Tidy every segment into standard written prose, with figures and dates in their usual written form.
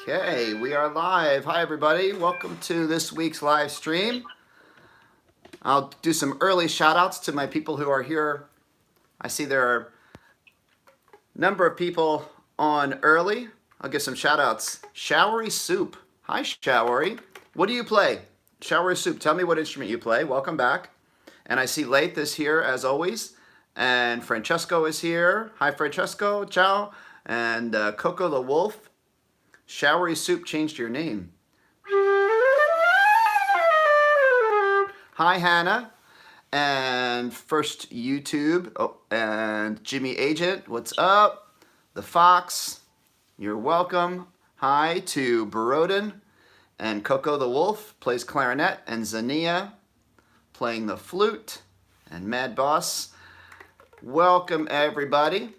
Okay, we are live. Hi, everybody. Welcome to this week's live stream. I'll do some early shout outs to my people who are here. I see there are a number of people on early. I'll give some shout outs. Showery Soup. Hi, Showery. What do you play? Showery Soup, tell me what instrument you play. Welcome back. And I see Laith is here as always. And Francesco is here. Hi, Francesco. Ciao. And Coco the Wolf. Showery Soup changed your name. Hi, Hannah. And first YouTube. Oh, and Jimmy Agent, what's up? The Fox, you're welcome. Hi to Barodin. And Coco the Wolf plays clarinet. And Zania playing the flute. And Mad Boss. Welcome, everybody.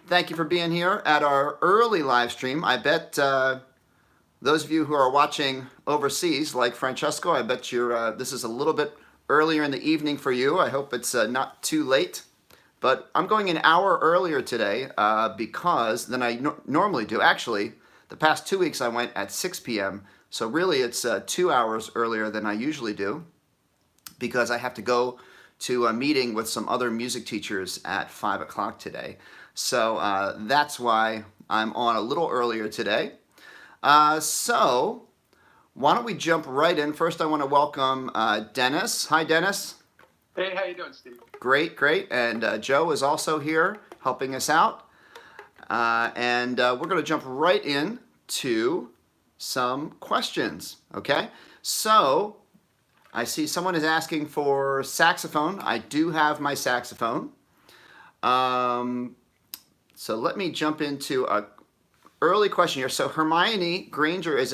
Thank you for being here at our early live stream. I bet those of you who are watching overseas, like Francesco, I bet you're, this is a little bit earlier in the evening for you. I hope it's not too late. But I'm going an hour earlier today because than I normally do. Actually, the past 2 weeks I went at 6 p.m. So really it's 2 hours earlier than I usually do because I have to go to a meeting with some other music teachers at 5 o'clock today. So that's why I'm on a little earlier today. So why don't we jump right in? First, I want to welcome Dennis. Hi, Dennis. Hey, how you doing, Steve? Great, great. And Joe is also here helping us out. And we're going to jump right in to some questions, okay? So I see someone is asking for saxophone. I do have my saxophone. So let me jump into a early question here. So Hermione Granger is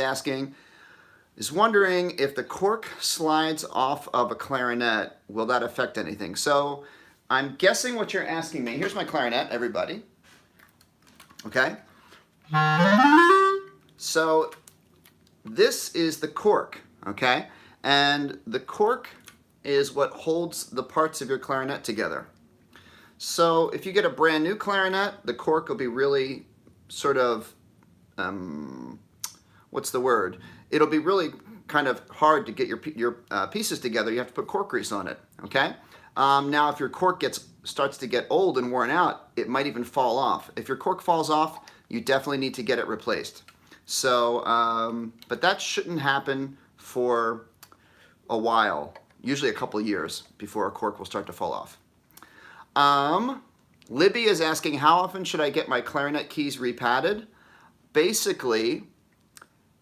wondering if the cork slides off of a clarinet, will that affect anything? So I'm guessing what you're asking me. Here's my clarinet, everybody. Okay. So this is the cork, okay? And the cork is what holds the parts of your clarinet together. So if you get a brand new clarinet, the cork will be really sort of, what's the word? It'll be really kind of hard to get your pieces together. You have to put cork grease on it, okay? Now if your cork starts to get old and worn out, it might even fall off. If your cork falls off, you definitely need to get it replaced. So, but that shouldn't happen for a while, usually a couple of years before a cork will start to fall off. Libby is asking, how often should I get my clarinet keys repadded? Basically,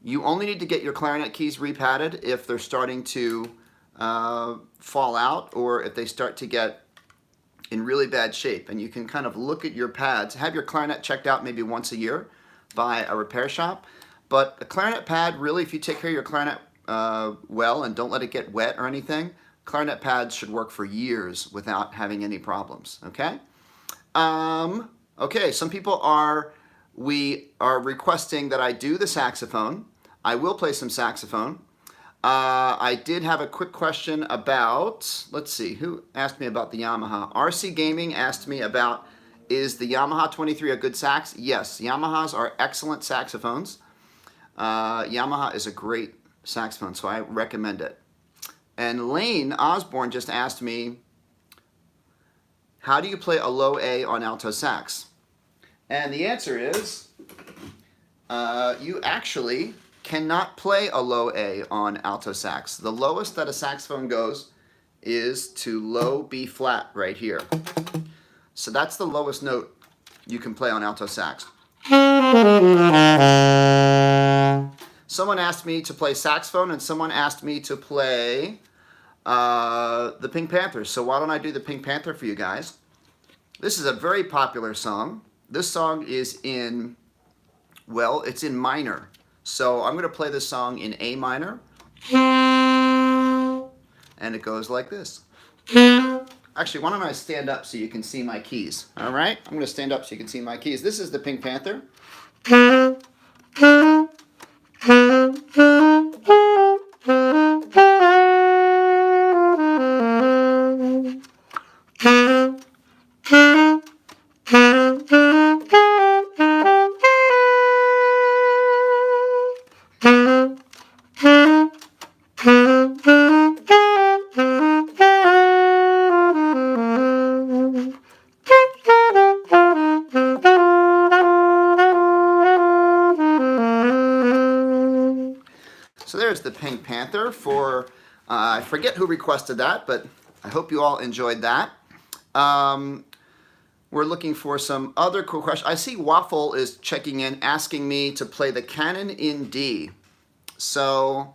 you only need to get your clarinet keys repadded if they're starting to fall out or if they start to get in really bad shape. And you can kind of look at your pads. Have your clarinet checked out maybe once a year by a repair shop. But a clarinet pad, really, if you take care of your clarinet well and don't let it get wet or anything, clarinet pads should work for years without having any problems, okay? Okay, some people are requesting that I do the saxophone. I will play some saxophone. I did have a quick question about, let's see, who asked me about the Yamaha? RC Gaming asked me about, is the Yamaha 23 a good sax? Yes, Yamahas are excellent saxophones. Yamaha is a great saxophone, so I recommend it. And Lane Osborne just asked me, how do you play a low A on alto sax? And the answer is, you actually cannot play a low A on alto sax. The lowest that a saxophone goes is to low B flat right here. So that's the lowest note you can play on alto sax. Someone asked me to play saxophone and someone asked me to play the Pink Panther. So why don't I do the Pink Panther for you guys? This is a very popular song. This song is in, well, it's in minor. So I'm going to play this song in A minor. And it goes like this. Actually, why don't I stand up so you can see my keys? All right? I'm going to stand up so you can see my keys. This is the Pink Panther. So there's the Pink Panther for, I forget who requested that, but I hope you all enjoyed that. We're looking for some other cool questions. I see Waffle is checking in, asking me to play the Canon in D. So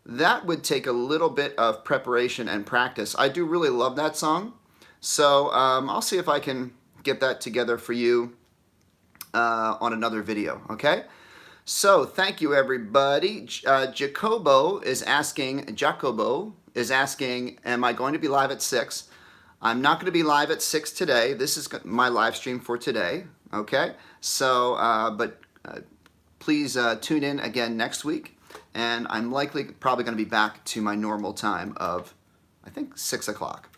that would take a little bit of preparation and practice. I do really love that song. So I'll see if I can get that together for you on another video, okay? So thank you, everybody. Jacobo is asking, am I going to be live at 6? I'm not going to be live at 6 today. This is my live stream for today, okay? So, please tune in again next week, and I'm probably going to be back to my normal time of, I think, 6 o'clock.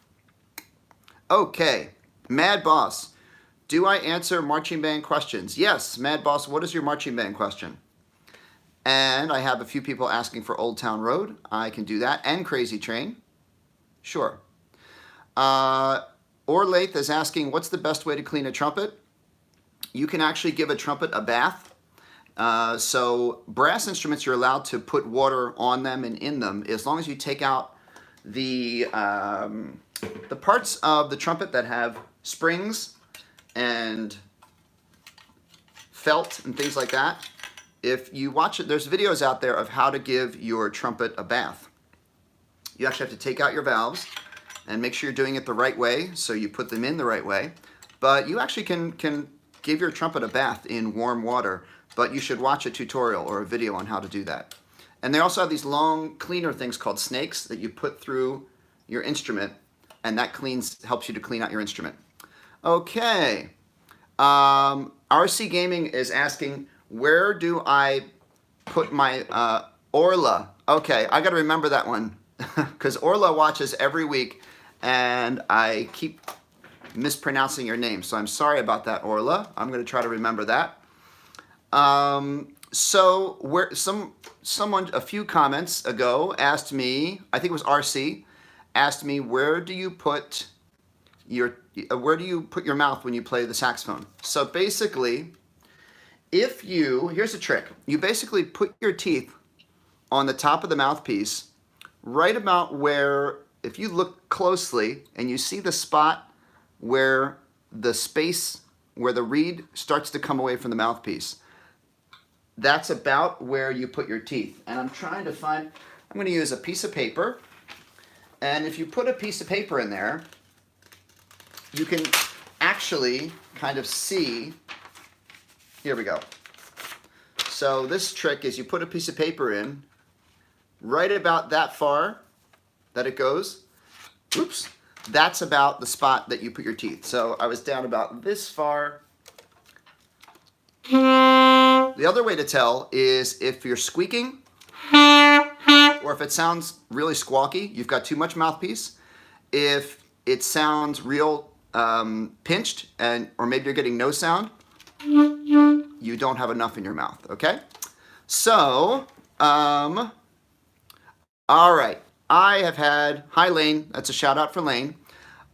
Okay, Mad Boss, do I answer marching band questions? Yes, Mad Boss, what is your marching band question? And I have a few people asking for Old Town Road. I can do that, and Crazy Train. Sure. Orlaith is asking, what's the best way to clean a trumpet? You can actually give a trumpet a bath. So brass instruments, you're allowed to put water on them and in them as long as you take out the parts of the trumpet that have springs and felt and things like that. If you watch it, there's videos out there of how to give your trumpet a bath. You actually have to take out your valves and make sure you're doing it the right way, so you put them in the right way. But you actually can give your trumpet a bath in warm water, but you should watch a tutorial or a video on how to do that. And they also have these long cleaner things called snakes that you put through your instrument, and that helps you to clean out your instrument. Okay, RC Gaming is asking, where do I put my Orla? Okay, I gotta remember that one, because Orla watches every week, and I keep mispronouncing your name, so I'm sorry about that, Orla. I'm going to try to remember that. So someone a few comments ago asked me, I think it was RC, asked me, where do you put your mouth when you play the saxophone? So basically, here's a trick. You basically put your teeth on the top of the mouthpiece, right about where, if you look closely and you see the spot where the reed starts to come away from the mouthpiece, that's about where you put your teeth. And I'm going to use a piece of paper. And if you put a piece of paper in there, you can actually kind of see, here we go. So this trick is you put a piece of paper in, right about that far that it goes, oops, that's about the spot that you put your teeth. So I was down about this far. The other way to tell is if you're squeaking or if it sounds really squawky, you've got too much mouthpiece. If it sounds real pinched or maybe you're getting no sound, you don't have enough in your mouth, okay? So, all right. I have had, hi Lane, that's a shout out for Lane.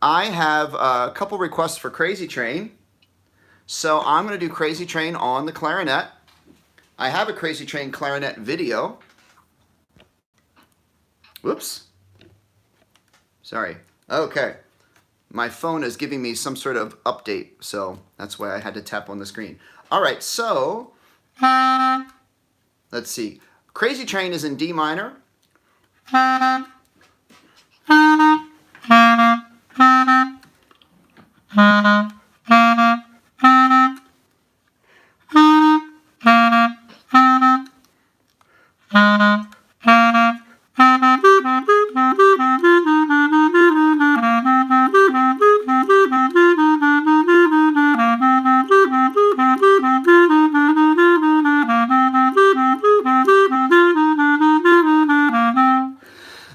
I have a couple requests for Crazy Train. So I'm going to do Crazy Train on the clarinet. I have a Crazy Train clarinet video. Whoops. Sorry. Okay. My phone is giving me some sort of update, so that's why I had to tap on the screen. All right, so let's see. Crazy Train is in D minor.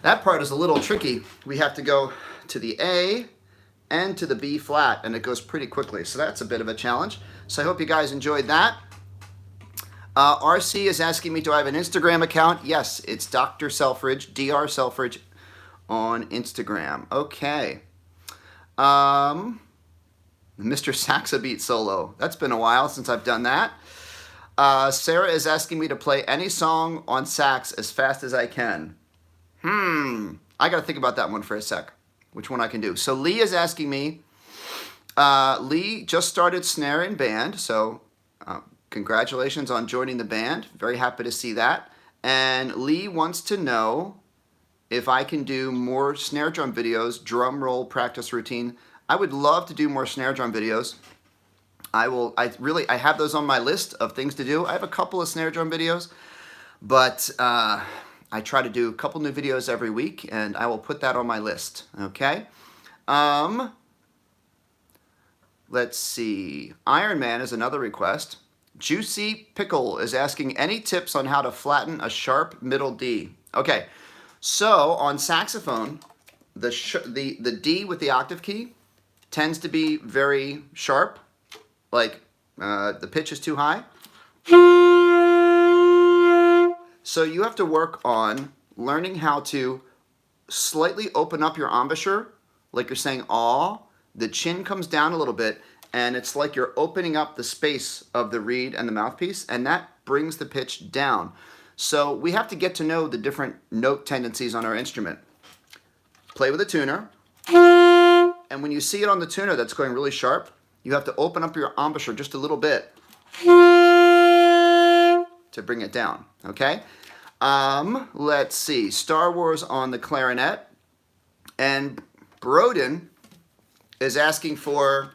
That part is a little tricky. We have to go to the A and to the B flat, and it goes pretty quickly. So that's a bit of a challenge. So I hope you guys enjoyed that. RC is asking me, do I have an Instagram account? Yes, it's Dr. Selfridge, Dr. Selfridge on Instagram. Okay. Mr. Saxa Beat solo. That's been a while since I've done that. Sarah is asking me to play any song on sax as fast as I can. I got to think about that one for a sec. Which one I can do. So Lee is asking me. Lee just started snare in band, so congratulations on joining the band. Very happy to see that. And Lee wants to know if I can do more snare drum videos, drum roll practice routine. I would love to do more snare drum videos. I have those on my list of things to do. I have a couple of snare drum videos, but I try to do a couple new videos every week, and I will put that on my list, okay? Let's see. Iron Man is another request. Juicy Pickle is asking any tips on how to flatten a sharp middle D. Okay, so on saxophone, the D with the octave key tends to be very sharp, like the pitch is too high. So you have to work on learning how to slightly open up your embouchure, like you're saying aw. The chin comes down a little bit, and it's like you're opening up the space of the reed and the mouthpiece, and that brings the pitch down. So we have to get to know the different note tendencies on our instrument. Play with a tuner, and when you see it on the tuner that's going really sharp, you have to open up your embouchure just a little bit to bring it down, okay? Let's see, Star Wars on the clarinet, and Broden is asking for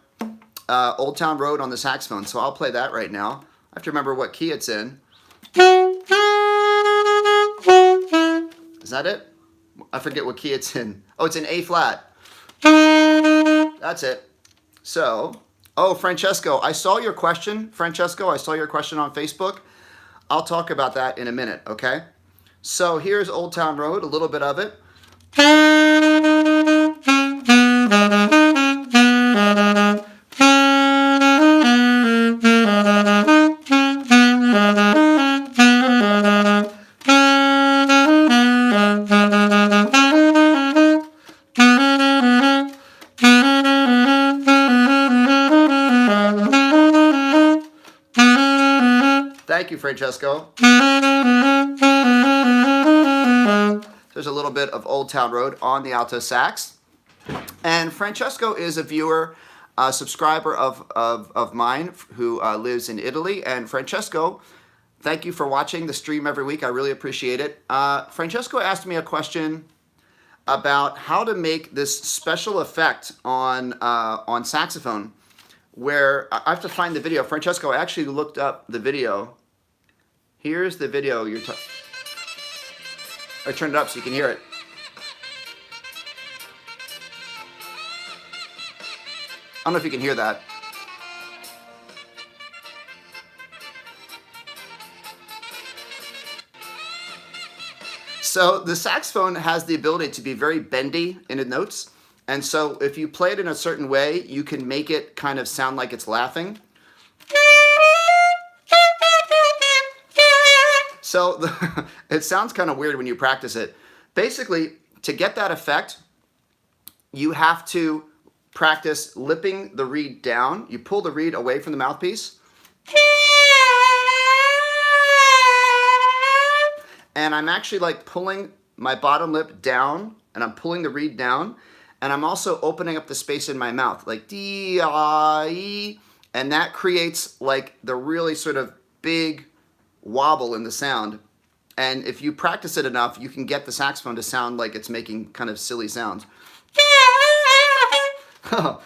Old Town Road on the saxophone, so I'll play that right now. I have to remember what key it's in. Is that it? I forget what key it's in. Oh, it's in A flat. That's it. So, oh, Francesco, I saw your question. Francesco, I saw your question on Facebook. I'll talk about that in a minute, okay? So here's Old Town Road, a little bit of it. Thank you, Francesco. There's a little bit of Old Town Road on the alto sax. And Francesco is a viewer, a subscriber of mine who lives in Italy. And Francesco, thank you for watching the stream every week. I really appreciate it. Francesco asked me a question about how to make this special effect on saxophone, where I have to find the video. Francesco, I actually looked up the video. Here's the video. I turned it up so you can hear it. I don't know if you can hear that. So the saxophone has the ability to be very bendy in its notes. And so if you play it in a certain way, you can make it kind of sound like it's laughing. So it sounds kind of weird when you practice it. Basically, to get that effect, you have to practice lipping the reed down. You pull the reed away from the mouthpiece. And I'm actually like pulling my bottom lip down, and I'm pulling the reed down, and I'm also opening up the space in my mouth, like D-I-E, and that creates like the really sort of big wobble in the sound. And if you practice it enough, you can get the saxophone to sound like it's making kind of silly sounds. That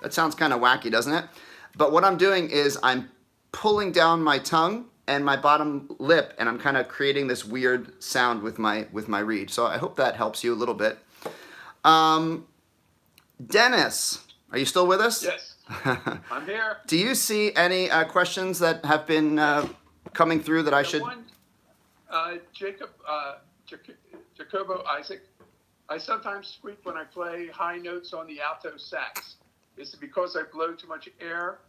sounds kind of wacky, doesn't it? But what I'm doing is I'm pulling down my tongue and my bottom lip, and I'm kind of creating this weird sound with my reed. So I hope that helps you a little bit. Dennis, are you still with us? Yes, I'm here. Do you see any questions that have been coming through that I should? One, Jacobo Isaac. I sometimes squeak when I play high notes on the alto sax. Is it because I blow too much air?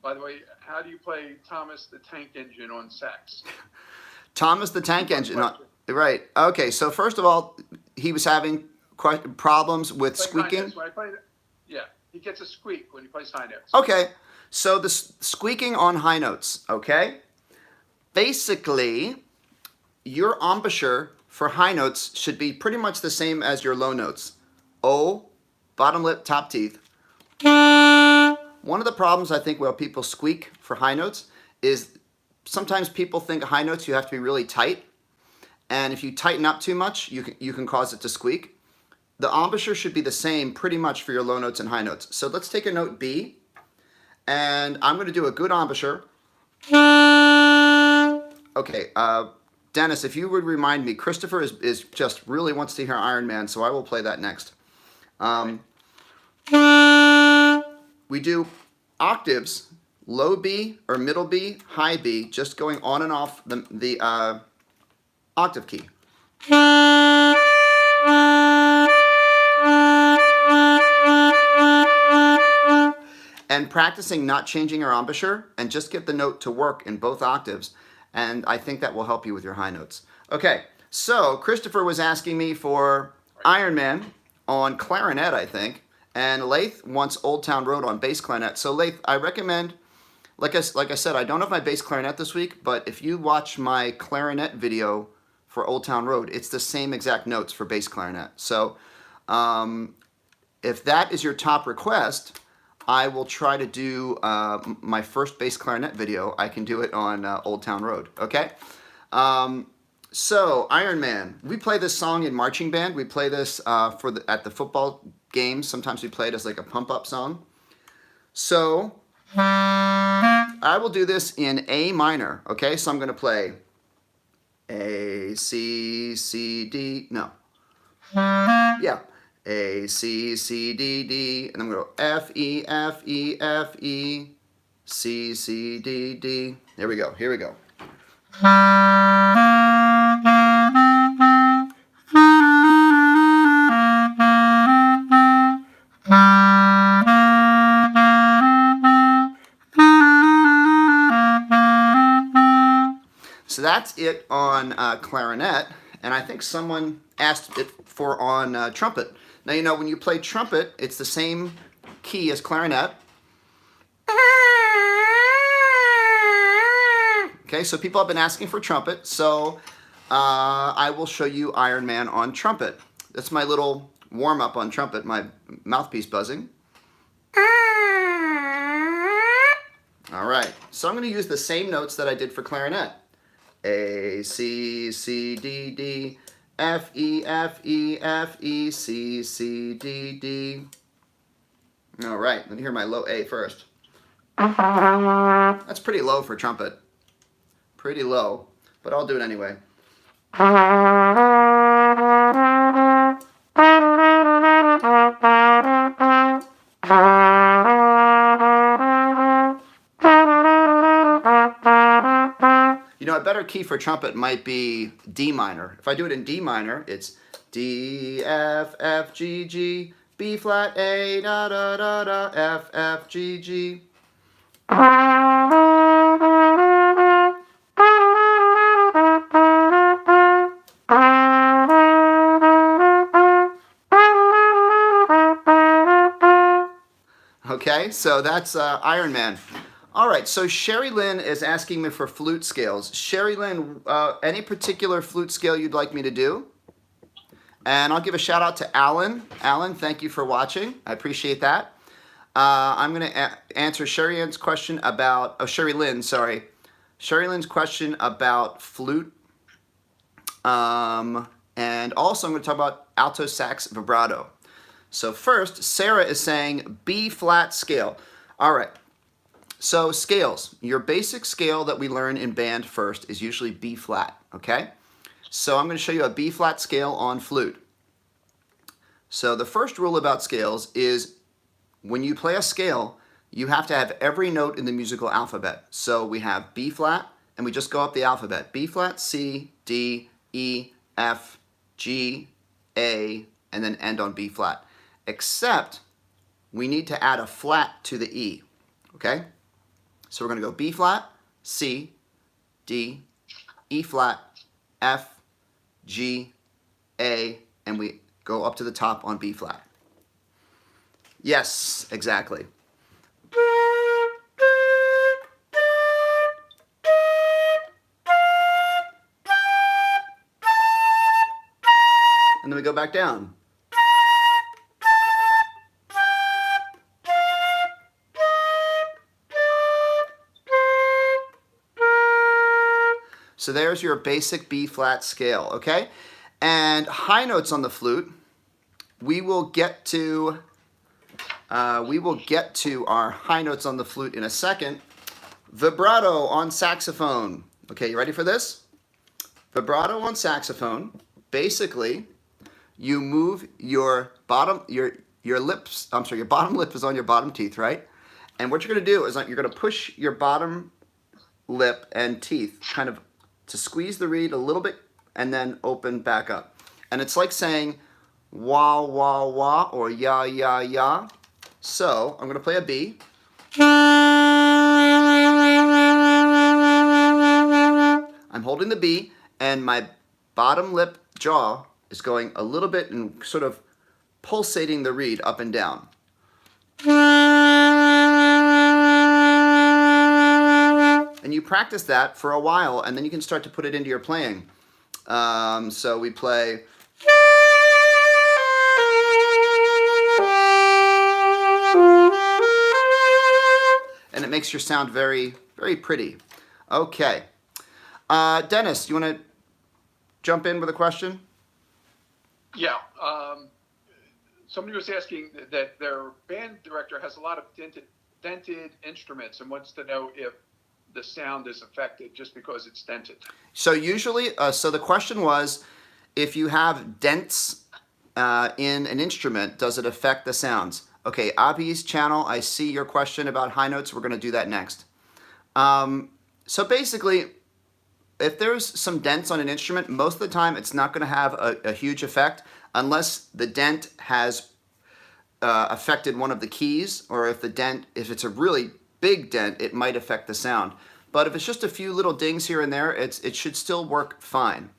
By the way, how do you play Thomas the Tank Engine on sax? Thomas the Tank Engine, right. Okay, so first of all, he was having problems with squeaking. Yeah, he gets a squeak when he plays high notes. Okay, so the squeaking on high notes, okay? Basically, your embouchure for high notes should be pretty much the same as your low notes. O, bottom lip, top teeth. One of the problems I think where people squeak for high notes is sometimes people think high notes you have to be really tight, and if you tighten up too much, you can cause it to squeak. The embouchure should be the same pretty much for your low notes and high notes. So let's take a note B, and I'm going to do a good embouchure. Okay, Dennis, if you would remind me, Christopher is just really wants to hear Iron Man, so I will play that next. We do octaves, low B or middle B, high B, just going on and off the octave key. And practicing not changing your embouchure and just get the note to work in both octaves. And I think that will help you with your high notes. Okay, so Christopher was asking me for Iron Man on clarinet, I think. And Lath wants Old Town Road on bass clarinet. So Lath, I recommend, like I said, I don't have my bass clarinet this week, but if you watch my clarinet video for Old Town Road, it's the same exact notes for bass clarinet. So if that is your top request, I will try to do my first bass clarinet video. I can do it on Old Town Road, okay? So, Iron Man. We play this song in marching band. We play this at the football games. Sometimes we play it as like a pump-up song. So, I will do this in A minor, okay? So I'm going to play A, C, C, D, no. Yeah. A, C, C, D, D, and I'm going to go F, E, F, E, F, E, C, C, D, D. There we go. Here we go. So that's it on clarinet, and I think someone asked it for on trumpet. Now, you know, when you play trumpet, it's the same key as clarinet. Okay, so people have been asking for trumpet, so I will show you Iron Man on trumpet. That's my little warm-up on trumpet, my mouthpiece buzzing. All right, so I'm going to use the same notes that I did for clarinet. A, C, C, D, D, F, E, F, E, F, E, C, C, D, D. All right, let me hear my low A first. That's pretty low for trumpet. Pretty low, but I'll do it anyway. You know, a better key for trumpet might be D minor. If I do it in D minor, it's D, F, F, G, G, B flat, A, da, da, da, da, F, F, G, G. Okay, so that's Iron Man. All right, so Sherry Lynn is asking me for flute scales. Sherry Lynn, any particular flute scale you'd like me to do? And I'll give a shout out to Alan. Alan, thank you for watching. I appreciate that. I'm going to answer Sherry Lynn's question about, Sherry Lynn, sorry. Sherry Lynn's question about flute. And also I'm going to talk about alto sax vibrato. So first, Sarah is saying B flat scale. All right. So scales, your basic scale that we learn in band first is usually B flat, okay? So I'm going to show you a B flat scale on flute. So the first rule about scales is when you play a scale, you have to have every note in the musical alphabet. So we have B flat, and we just go up the alphabet. B flat, C, D, E, F, G, A, and then end on B flat. Except we need to add a flat to the E, okay? So we're going to go B flat, C, D, E flat, F, G, A, and we go up to the top on B flat. Yes, exactly. And then we go back down. So there's your basic B flat scale, okay? And high notes on the flute, we will get to our high notes on the flute in a second. Vibrato on saxophone. Okay, you ready for this? Vibrato on saxophone. Basically, you move your bottom lips. I'm sorry, your bottom lip is on your bottom teeth, right? And what you're going to do is you're going to push your bottom lip and teeth kind of to squeeze the reed a little bit and then open back up. And it's like saying wah, wah, wah, or ya, ya, ya. So I'm going to play a B. I'm holding the B, and my bottom lip jaw is going a little bit and sort of pulsating the reed up and down. And you practice that for a while, and then you can start to put it into your playing. So we play. And it makes your sound very, very pretty. Okay. Dennis, you want to jump in with a question? Yeah. Somebody was asking that their band director has a lot of dented instruments and wants to know if the sound is affected just because it's dented. So usually, so the question was, if you have dents in an instrument, does it affect the sounds? Okay, Abhi's channel, I see your question about high notes. We're going to do that next. So basically, if there's some dents on an instrument, most of the time it's not going to have a huge effect unless the dent has affected one of the keys, or if it's a really big dent, it might affect the sound. But if it's just a few little dings here and there, it should still work fine.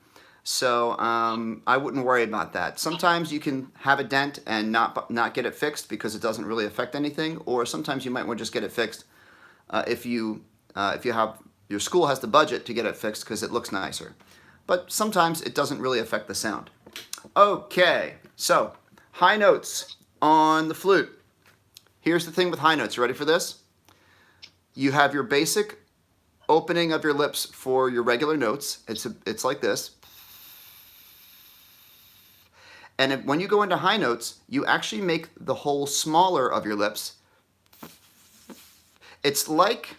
So I wouldn't worry about that. Sometimes you can have a dent and not get it fixed because it doesn't really affect anything, or sometimes you might want to just get it fixed if you have your school has the budget to get it fixed because it looks nicer. But sometimes it doesn't really affect the sound. Okay, so high notes on the flute. Here's the thing with high notes. You ready for this? You have your basic opening of your lips for your regular notes. It's like this. And when you go into high notes, you actually make the hole smaller of your lips. It's like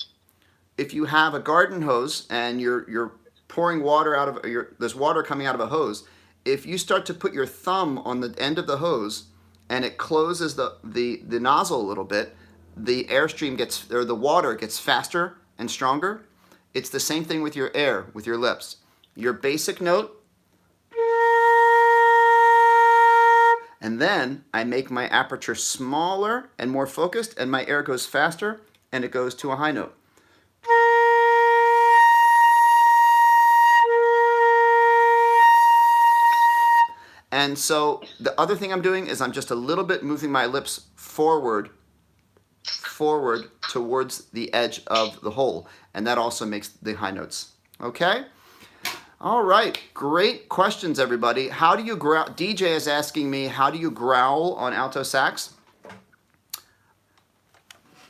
if you have a garden hose and you're pouring water out of there's water coming out of a hose. If you start to put your thumb on the end of the hose and it closes the nozzle a little bit, the airstream the water gets faster and stronger. It's the same thing with your air, with your lips. Your basic note, and then I make my aperture smaller and more focused, and my air goes faster, and it goes to a high note. And so the other thing I'm doing is I'm just a little bit moving my lips forward towards the edge of the hole, and that also makes the high notes. Okay? All right, great questions, everybody. How do you growl? DJ is asking me, how do you growl on alto sax?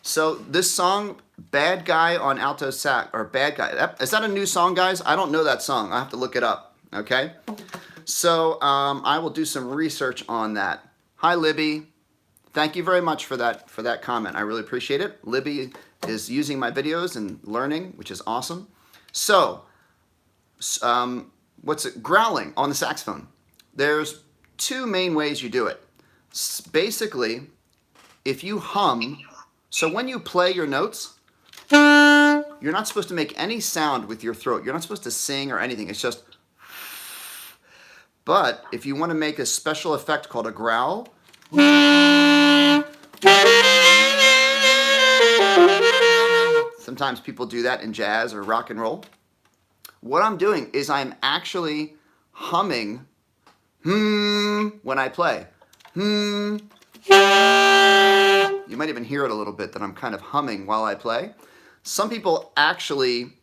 So this song, Bad Guy on alto sax, or Bad Guy, is that a new song, guys? I don't know that song. I have to look it up, okay? So I will do some research on that. Hi, Libby. Thank you very much for that comment. I really appreciate it. Libby is using my videos and learning, which is awesome. So, growling on the saxophone. There's two main ways you do it. Basically, if you hum, so when you play your notes, you're not supposed to make any sound with your throat. You're not supposed to sing or anything. It's just, but if you want to make a special effect called a growl, sometimes people do that in jazz or rock and roll. What I'm doing is I'm actually humming when I play. You might even hear it a little bit that I'm kind of humming while I play. Some people actually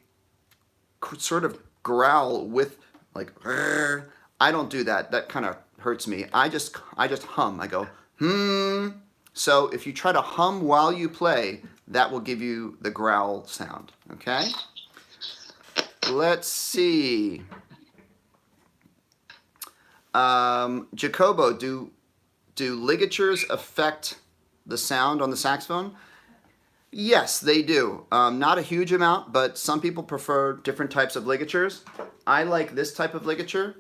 sort of growl with like, "Rrr." I don't do that. That kind of hurts me. I just hum. I go, hmm. So if you try to hum while you play, that will give you the growl sound, okay? Let's see. Jacobo, do ligatures affect the sound on the saxophone? Yes, they do. Not a huge amount, but some people prefer different types of ligatures. I like this type of ligature.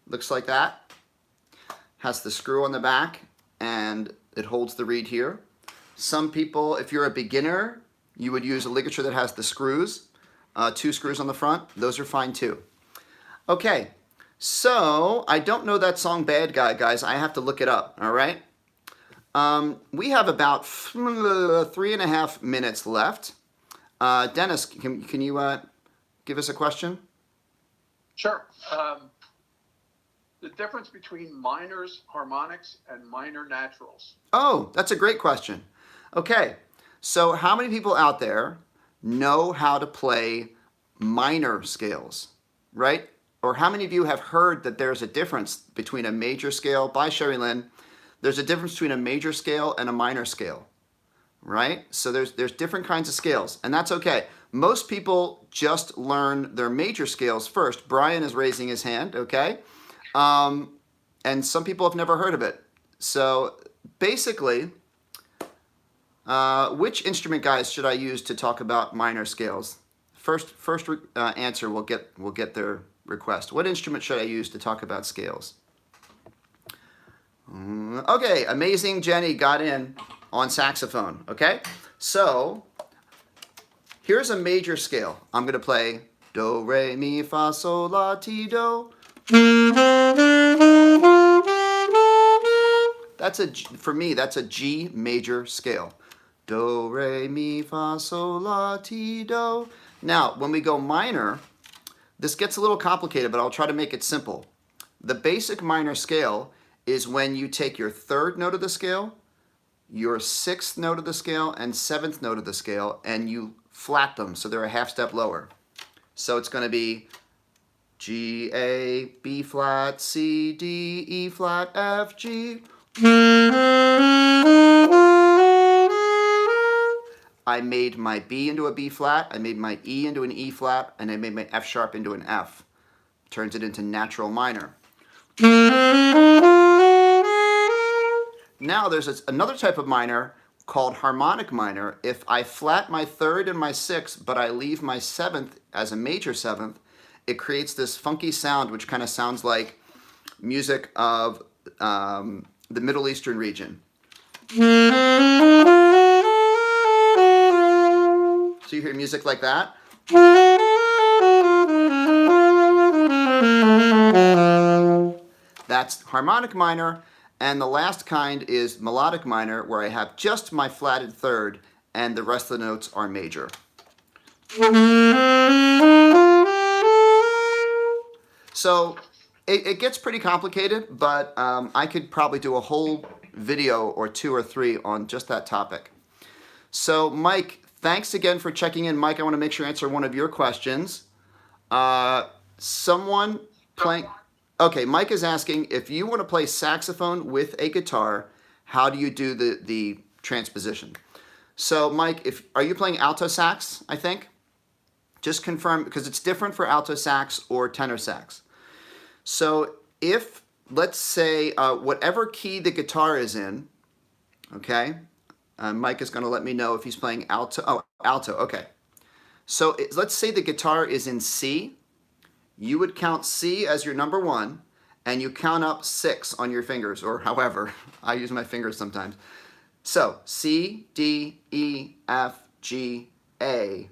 Looks like that. Has the screw on the back and it holds the reed here. Some people, if you're a beginner, you would use a ligature that has the screws, 2 screws on the front. Those are fine too. Okay, so I don't know that song Bad Guy, guys. I have to look it up, all right? We have about 3.5 minutes left. Dennis, can you give us a question? Sure. The difference between minors, harmonics, and minor naturals. Oh, that's a great question. Okay, so how many people out there know how to play minor scales, right? Or how many of you have heard that there's a difference between a major scale? Bye, Sherry Lynn. There's a difference between a major scale and a minor scale, right? So there's different kinds of scales, and that's okay. Most people just learn their major scales first. Brian is raising his hand, okay? And some people have never heard of it. So basically, which instrument, guys, should I use to talk about minor scales? First answer will get their request. What instrument should I use to talk about scales? Okay, amazing. Jenny got in on saxophone. Okay, so here's a major scale. I'm going to play do, re, mi, fa, sol, la, ti, do. For me, that's a G major scale. Do, re, mi, fa, sol, la, ti, do. Now, when we go minor, this gets a little complicated, but I'll try to make it simple. The basic minor scale is when you take your 3rd note of the scale, your 6th note of the scale, and 7th note of the scale, and you flat them so they're a half step lower. So it's going to be G, A, B flat, C, D, E flat, F, G. I made my B into a B flat, I made my E into an E flat, and I made my F sharp into an F. Turns it into natural minor. Now there's another type of minor called harmonic minor. If I flat my 3rd and my 6th, but I leave my 7th as a major 7th, it creates this funky sound which kind of sounds like music of the Middle Eastern region. So you hear music like that. That's harmonic minor. And the last kind is melodic minor, where I have just my flatted 3rd and the rest of the notes are major. So it gets pretty complicated, but I could probably do a whole video or 2 or 3 on just that topic. So Mike, thanks again for checking in. Mike, I want to make sure I answer one of your questions. Someone playing... Okay, Mike is asking, if you want to play saxophone with a guitar, how do you do the transposition? So Mike, are you playing alto sax, I think? Just confirm, because it's different for alto sax or tenor sax. So if, let's say, whatever key the guitar is in, okay, Mike is going to let me know if he's playing alto. Oh, alto, okay. So let's say the guitar is in C. You would count C as your number 1, and you count up 6 on your fingers, or however. I use my fingers sometimes. So C, D, E, F, G, A.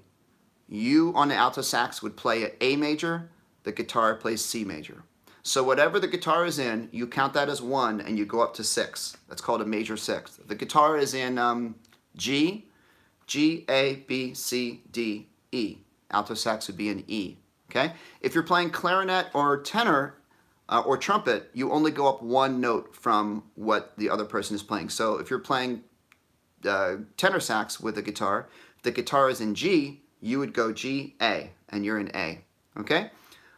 You on the alto sax would play A major, the guitar plays C major. So whatever the guitar is in, you count that as 1, and you go up to 6. That's called a major 6th. The guitar is in G, G, A, B, C, D, E. Alto sax would be in E. Okay? If you're playing clarinet or tenor or trumpet, you only go up 1 note from what the other person is playing. So if you're playing tenor sax with the guitar. If the guitar is in G, you would go G, A, and you're in A. Okay?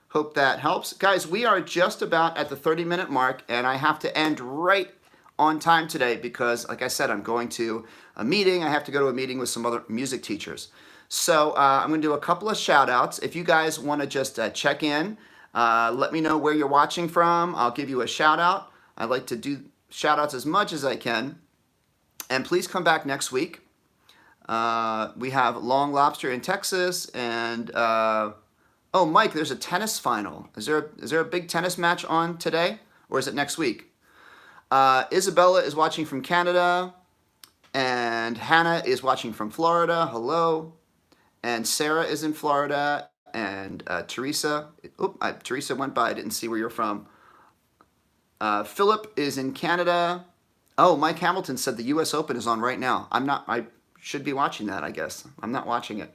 Hope that helps. Guys, we are just about at the 30-minute mark, and I have to end right on time today because, like I said, I'm going to a meeting. I have to go to a meeting with some other music teachers. So I'm going to do a couple of shout-outs. If you guys want to just check in, let me know where you're watching from. I'll give you a shout-out. I like to do shout-outs as much as I can. And please come back next week. We have Long Lobster in Texas, and oh, Mike, there's a tennis final. Is there a big tennis match on today, or is it next week? Isabella is watching from Canada, and Hannah is watching from Florida. Hello. And Sarah is in Florida, and Teresa. Teresa went by. I didn't see where you're from. Philip is in Canada. Oh, Mike Hamilton said the U.S. Open is on right now. I should be watching that, I guess. I'm not watching it.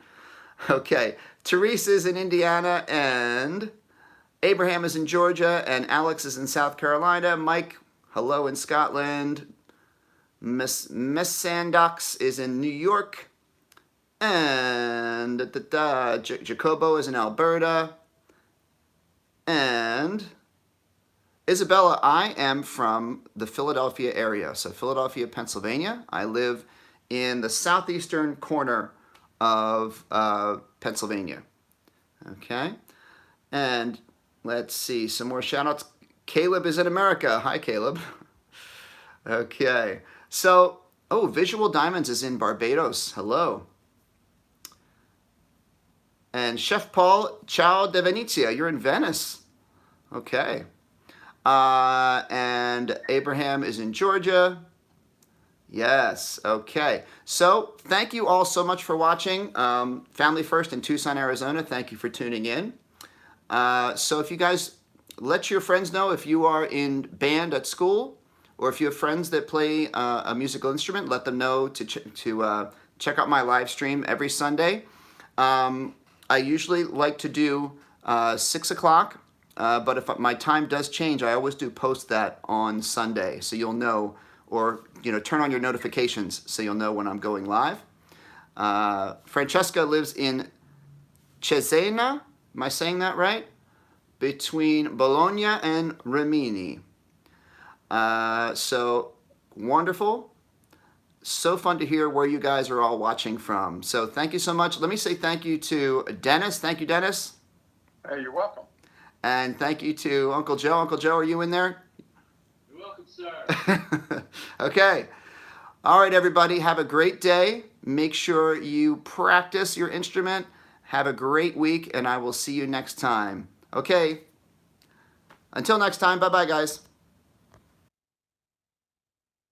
Okay. Teresa is in Indiana, and Abraham is in Georgia, and Alex is in South Carolina. Mike, hello in Scotland. Miss Sandox is in New York. And Jacobo is in Alberta. And Isabella, I am from the Philadelphia area. So Philadelphia, Pennsylvania. I live in the southeastern corner of Pennsylvania. Okay. And let's see, some more shout outs. Caleb is in America. Hi, Caleb. Okay. So, oh, Visual Diamonds is in Barbados. Hello. And Chef Paul, ciao de Venezia. You're in Venice. Okay. And Abraham is in Georgia. Yes. Okay. So thank you all so much for watching. Family First in Tucson, Arizona. Thank you for tuning in. So if you guys let your friends know if you are in band at school, or if you have friends that play a musical instrument, let them know to check out my live stream every Sunday. I usually like to do 6 o'clock, but if my time does change, I always do post that on Sunday, so you'll know, or turn on your notifications so you'll know when I'm going live. Francesca lives in Cesena. Am I saying that right? Between Bologna and Rimini. So wonderful. So fun to hear where you guys are all watching from. So thank you so much. Let me say thank you to Dennis. Thank you, Dennis. Hey, you're welcome. And thank you to Uncle Joe. Uncle Joe, are you in there? You're welcome, sir. Okay. All right, everybody. Have a great day. Make sure you practice your instrument. Have a great week, and I will see you next time. Okay. Until next time. Bye-bye, guys.